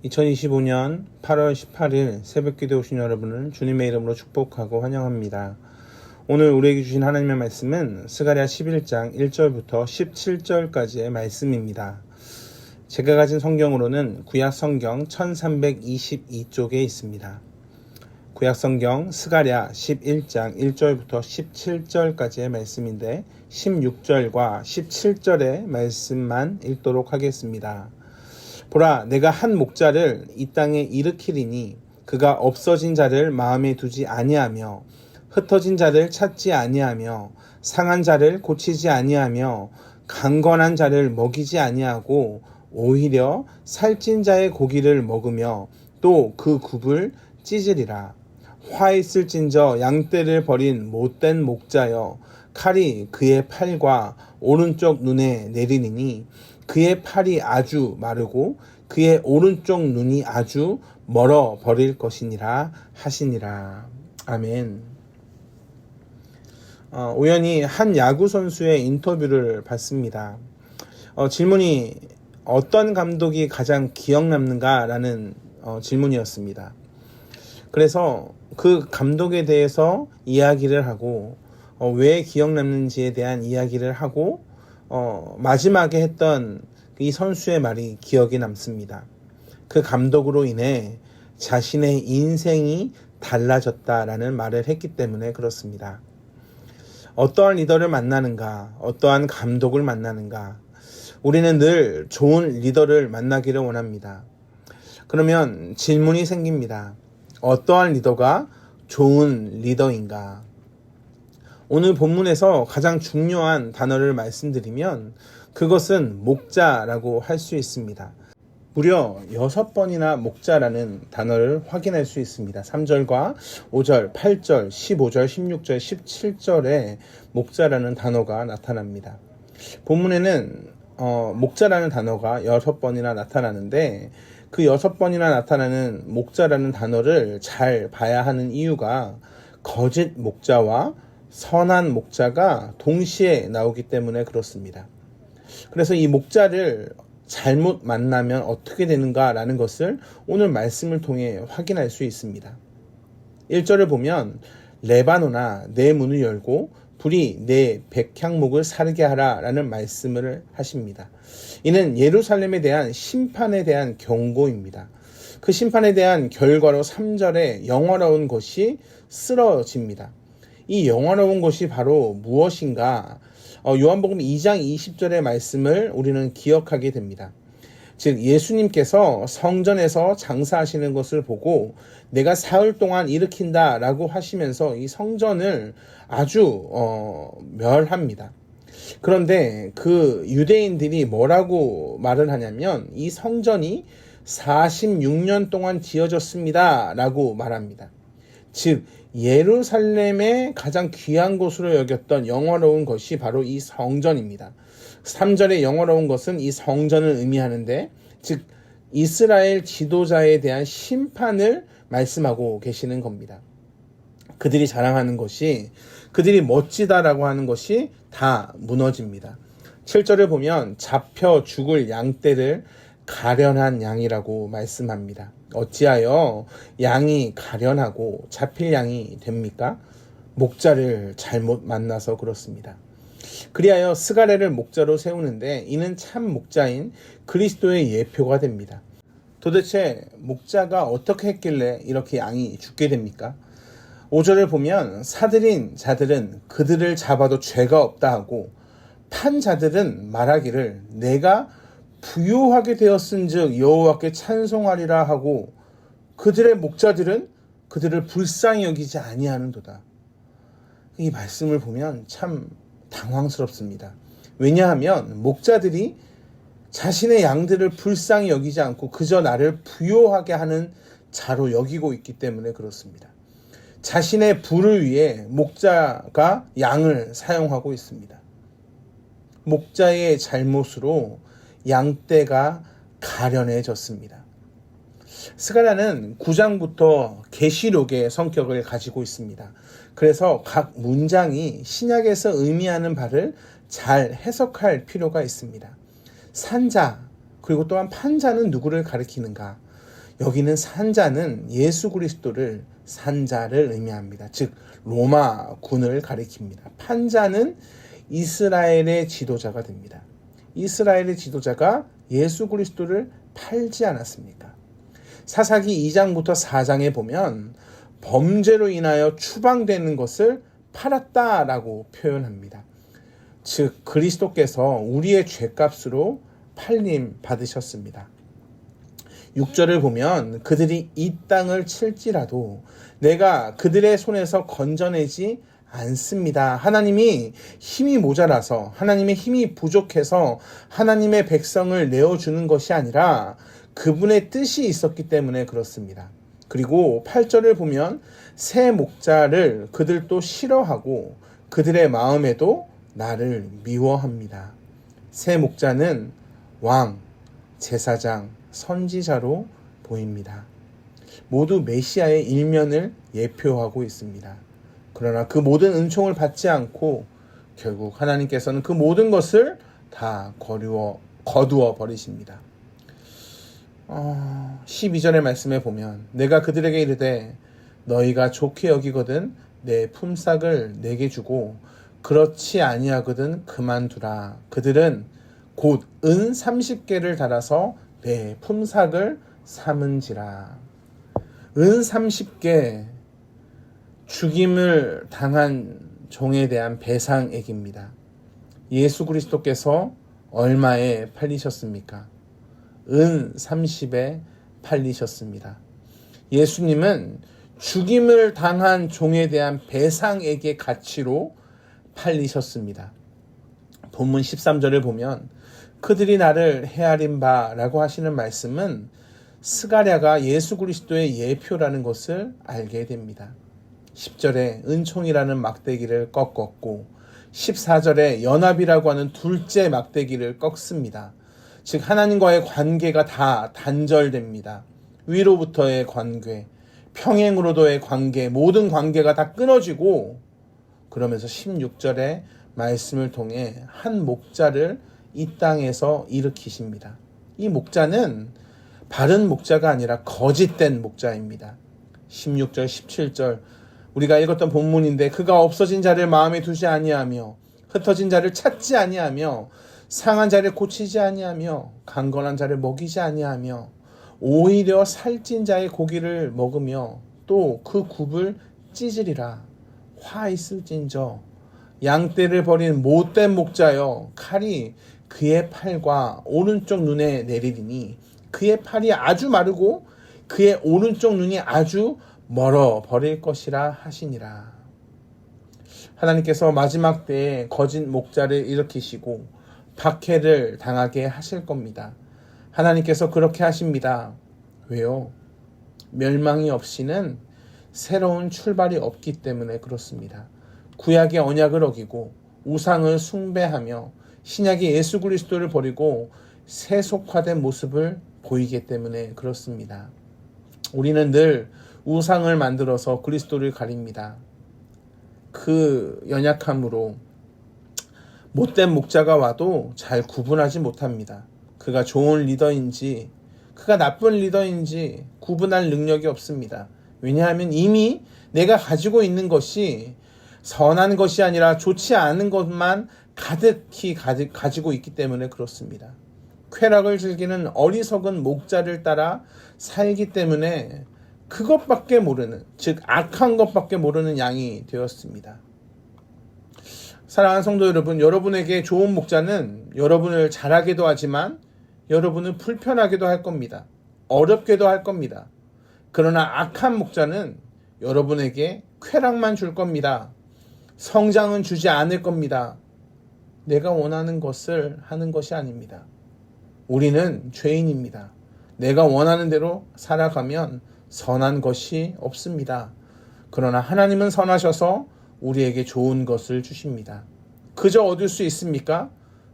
2025년 8월 18일 새벽기도에 오신 여러분을 주님의 이름으로 축복하고 환영합니다. 오늘 우리에게 주신 하나님의 말씀은 스가랴 11장 1절부터 17절까지의 말씀입니다. 제가 가진 성경으로는 구약성경 1322쪽에 있습니다. 구약성경 스가랴 11장 1절부터 17절까지의 말씀인데 16절과 17절의 말씀만 읽도록 하겠습니다. 보라, 내가 한 목자를 이 땅에 일으키리니 그가 없어진 자를 마음에 두지 아니하며 흩어진 자를 찾지 아니하며 상한 자를 고치지 아니하며 강건한 자를 먹이지 아니하고 오히려 살찐 자의 고기를 먹으며 또 그 굽을 찢으리라. 화 있을진저 양떼를 버린 못된 목자여, 칼이 그의 팔과 오른쪽 눈에 내리니 그의 팔이 아주 마르고 그의 오른쪽 눈이 아주 멀어 버릴 것이니라 하시니라. 아멘. 우연히 한 야구 선수의 인터뷰를 봤습니다. 질문이 어떤 감독이 가장 기억 남는가라는 질문이었습니다. 그래서 그 감독에 대해서 이야기를 하고 왜 기억 남는지에 대한 이야기를 하고 마지막에 했던 이 선수의 말이 기억에 남습니다. 그 감독으로 인해 자신의 인생이 달라졌다라는 말을 했기 때문에 그렇습니다. 어떠한 리더를 만나는가, 어떠한 감독을 만나는가, 우리는 늘 좋은 리더를 만나기를 원합니다. 그러면 질문이 생깁니다. 어떠한 리더가 좋은 리더인가? 오늘 본문에서 가장 중요한 단어를 말씀드리면 그것은 목자라고 할 수 있습니다. 무려 6번이나 목자라는 단어를 확인할 수 있습니다. 3절과 5절, 8절, 15절, 16절, 17절에 목자라는 단어가 나타납니다. 본문에는 목자라는 단어가 6번이나 나타나는데 그 6번이나 나타나는 목자라는 단어를 잘 봐야 하는 이유가 거짓 목자와 선한 목자가 동시에 나오기 때문에 그렇습니다. 그래서 이 목자를 잘못 만나면 어떻게 되는가라는 것을 오늘 말씀을 통해 확인할 수 있습니다. 1절을 보면 레바노나 내 문을 열고 불이 내 백향목을 사르게 하라 라는 말씀을 하십니다. 이는 예루살렘에 대한 심판에 대한 경고입니다. 그 심판에 대한 결과로 3절에 영화로운 것이 쓰러집니다. 이 영화로운 것이 바로 무엇인가? 요한복음 2장 20절의 말씀을 우리는 기억하게 됩니다. 즉 예수님께서 성전에서 장사하시는 것을 보고 내가 사흘 동안 일으킨다 라고 하시면서 이 성전을 아주 멸합니다. 그런데 그 유대인들이 뭐라고 말을 하냐면 이 성전이 46년 동안 지어졌습니다 라고 말합니다. 즉 예루살렘의 가장 귀한 곳으로 여겼던 영화로운 것이 바로 이 성전입니다. 3절의 영화로운 것은 이 성전을 의미하는데 즉 이스라엘 지도자에 대한 심판을 말씀하고 계시는 겁니다. 그들이 자랑하는 것이, 그들이 멋지다라고 하는 것이 다 무너집니다. 7절을 보면 잡혀 죽을 양떼를 가련한 양이라고 말씀합니다. 어찌하여 양이 가련하고 잡힐 양이 됩니까? 목자를 잘못 만나서 그렇습니다. 그리하여 스가랴를 목자로 세우는데 이는 참 목자인 그리스도의 예표가 됩니다. 도대체 목자가 어떻게 했길래 이렇게 양이 죽게 됩니까? 5절을 보면 사들인 자들은 그들을 잡아도 죄가 없다 하고 판 자들은 말하기를 내가 부요하게 되었은즉 여호와께 찬송하리라 하고 그들의 목자들은 그들을 불쌍히 여기지 아니하는도다. 이 말씀을 보면 참 당황스럽습니다. 왜냐하면 목자들이 자신의 양들을 불쌍히 여기지 않고 그저 나를 부요하게 하는 자로 여기고 있기 때문에 그렇습니다. 자신의 부를 위해 목자가 양을 사용하고 있습니다. 목자의 잘못으로 양떼가 가련해졌습니다. 스가랴는 9장부터 계시록의 성격을 가지고 있습니다. 그래서 각 문장이 신약에서 의미하는 바를 잘 해석할 필요가 있습니다. 산자, 그리고 또한 판자는 누구를 가리키는가? 여기는 산자는 예수 그리스도를 산자를 의미합니다. 즉 로마 군을 가리킵니다. 판자는 이스라엘의 지도자가 됩니다. 이스라엘의 지도자가 예수 그리스도를 팔지 않았습니까? 사사기 2장부터 4장에 보면 범죄로 인하여 추방되는 것을 팔았다라고 표현합니다. 즉 그리스도께서 우리의 죄값으로 팔림 받으셨습니다. 6절을 보면 그들이 이 땅을 칠지라도 내가 그들의 손에서 건져내지 않습니다. 하나님이 힘이 모자라서 하나님의 힘이 부족해서 하나님의 백성을 내어주는 것이 아니라 그분의 뜻이 있었기 때문에 그렇습니다. 그리고 8절을 보면 새 목자를 그들도 싫어하고 그들의 마음에도 나를 미워합니다. 새 목자는 왕, 제사장, 선지자로 보입니다. 모두 메시아의 일면을 예표하고 있습니다. 그러나 그 모든 은총을 받지 않고 결국 하나님께서는 그 모든 것을 다 거두어 버리십니다. 12절의 말씀에 보면 내가 그들에게 이르되 너희가 좋게 여기거든 내 품삯을 내게 주고 그렇지 아니하거든 그만두라. 그들은 곧 은 30개를 달아서 내 품삯을 삼은지라. 은 30개, 죽임을 당한 종에 대한 배상액입니다. 예수 그리스도께서 얼마에 팔리셨습니까? 은 30에 팔리셨습니다. 예수님은 죽임을 당한 종에 대한 배상액의 가치로 팔리셨습니다. 본문 13절을 보면 그들이 나를 헤아린 바라고 하시는 말씀은 스가랴가 예수 그리스도의 예표라는 것을 알게 됩니다. 10절에 은총이라는 막대기를 꺾었고 14절에 연합이라고 하는 둘째 막대기를 꺾습니다. 즉 하나님과의 관계가 다 단절됩니다. 위로부터의 관계, 평행으로도의 관계, 모든 관계가 다 끊어지고 그러면서 16절에 말씀을 통해 한 목자를 이 땅에서 일으키십니다. 이 목자는 바른 목자가 아니라 거짓된 목자입니다. 16절, 17절 우리가 읽었던 본문인데 그가 없어진 자를 마음에 두지 아니하며 흩어진 자를 찾지 아니하며 상한 자를 고치지 아니하며 강건한 자를 먹이지 아니하며 오히려 살찐 자의 고기를 먹으며 또 그 굽을 찢으리라. 화 있을진저 양떼를 버린 못된 목자여 칼이 그의 팔과 오른쪽 눈에 내리리니 그의 팔이 아주 마르고 그의 오른쪽 눈이 아주 멀어 버릴 것이라 하시니라. 하나님께서 마지막 때에 거짓 목자를 일으키시고 박해를 당하게 하실 겁니다. 하나님께서 그렇게 하십니다. 왜요? 멸망이 없이는 새로운 출발이 없기 때문에 그렇습니다. 구약의 언약을 어기고 우상을 숭배하며 신약의 예수 그리스도를 버리고 세속화된 모습을 보이기 때문에 그렇습니다. 우리는 늘 우상을 만들어서 그리스도를 가립니다. 그 연약함으로 못된 목자가 와도 잘 구분하지 못합니다. 그가 좋은 리더인지 그가 나쁜 리더인지 구분할 능력이 없습니다. 왜냐하면 이미 내가 가지고 있는 것이 선한 것이 아니라 좋지 않은 것만 가득히 가지고 있기 때문에 그렇습니다. 쾌락을 즐기는 어리석은 목자를 따라 살기 때문에 그것밖에 모르는, 즉 악한 것밖에 모르는 양이 되었습니다. 사랑하는 성도 여러분, 여러분에게 좋은 목자는 여러분을 잘하게도 하지만 여러분을 불편하게도 할 겁니다. 어렵게도 할 겁니다. 그러나 악한 목자는 여러분에게 쾌락만 줄 겁니다. 성장은 주지 않을 겁니다. 내가 원하는 것을 하는 것이 아닙니다. 우리는 죄인입니다. 내가 원하는 대로 살아가면 선한 것이 없습니다. 그러나 하나님은 선하셔서 우리에게 좋은 것을 주십니다. 그저 얻을 수 있습니까?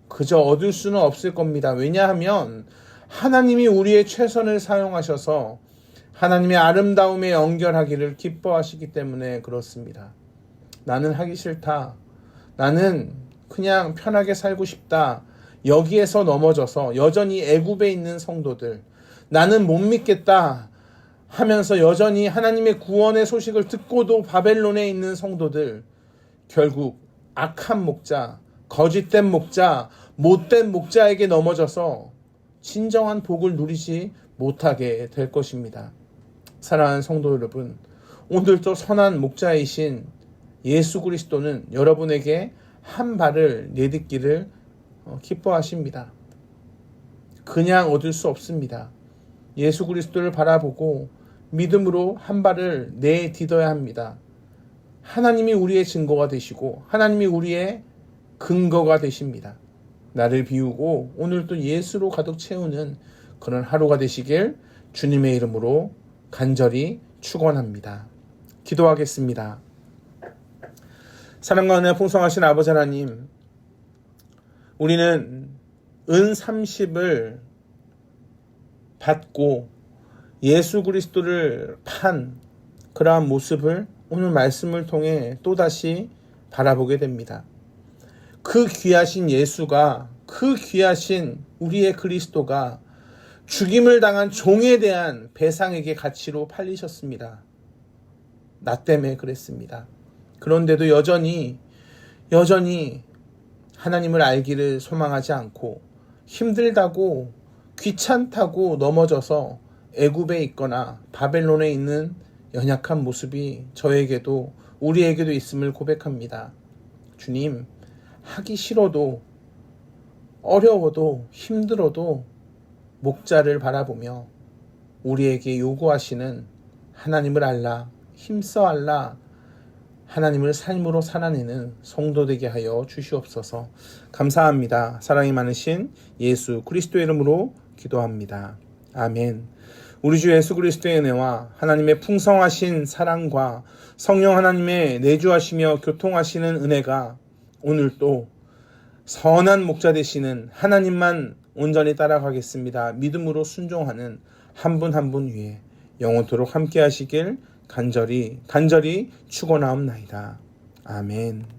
그저 얻을 수는 없을 겁니다. 왜냐하면 하나님이 우리의 최선을 사용하셔서 하나님의 아름다움에 연결하기를 기뻐하시기 때문에 그렇습니다. 나는 하기 싫다. 나는 그냥 편하게 살고 싶다. 여기에서 넘어져서 여전히 애굽에 있는 성도들, 나는 못 믿겠다. 하면서 여전히 하나님의 구원의 소식을 듣고도 바벨론에 있는 성도들, 결국 악한 목자, 거짓된 목자, 못된 목자에게 넘어져서 진정한 복을 누리지 못하게 될 것입니다. 사랑하는 성도 여러분, 오늘도 선한 목자이신 예수 그리스도는 여러분에게 한 발을 내딛기를 기뻐하십니다. 그냥 얻을 수 없습니다. 예수 그리스도를 바라보고 믿음으로 한 발을 내딛어야 합니다. 하나님이 우리의 증거가 되시고 하나님이 우리의 근거가 되십니다. 나를 비우고 오늘도 예수로 가득 채우는 그런 하루가 되시길 주님의 이름으로 간절히 축원합니다. 기도하겠습니다. 사랑과 은혜 풍성하신 아버지 하나님, 우리는 은 30을 받고 예수 그리스도를 판 그러한 모습을 오늘 말씀을 통해 또다시 바라보게 됩니다. 그 귀하신 예수가, 그 귀하신 우리의 그리스도가 죽임을 당한 종에 대한 배상에게 가치로 팔리셨습니다. 나 때문에 그랬습니다. 그런데도 여전히 하나님을 알기를 소망하지 않고 힘들다고 귀찮다고 넘어져서 애굽에 있거나 바벨론에 있는 연약한 모습이 저에게도 우리에게도 있음을 고백합니다. 주님, 하기 싫어도 어려워도 힘들어도 목자를 바라보며 우리에게 요구하시는 하나님을 알라, 힘써 알라, 하나님을 삶으로 살아내는 성도 되게 하여 주시옵소서. 감사합니다. 사랑이 많으신 예수 그리스도의 이름으로 기도합니다. 아멘. 우리 주 예수 그리스도의 은혜와 하나님의 풍성하신 사랑과 성령 하나님의 내주하시며 교통하시는 은혜가 오늘도 선한 목자 되시는 하나님만 온전히 따라가겠습니다. 믿음으로 순종하는 한 분 한 분 위에 영원토록 함께 하시길 간절히 축원하옵나이다. 아멘.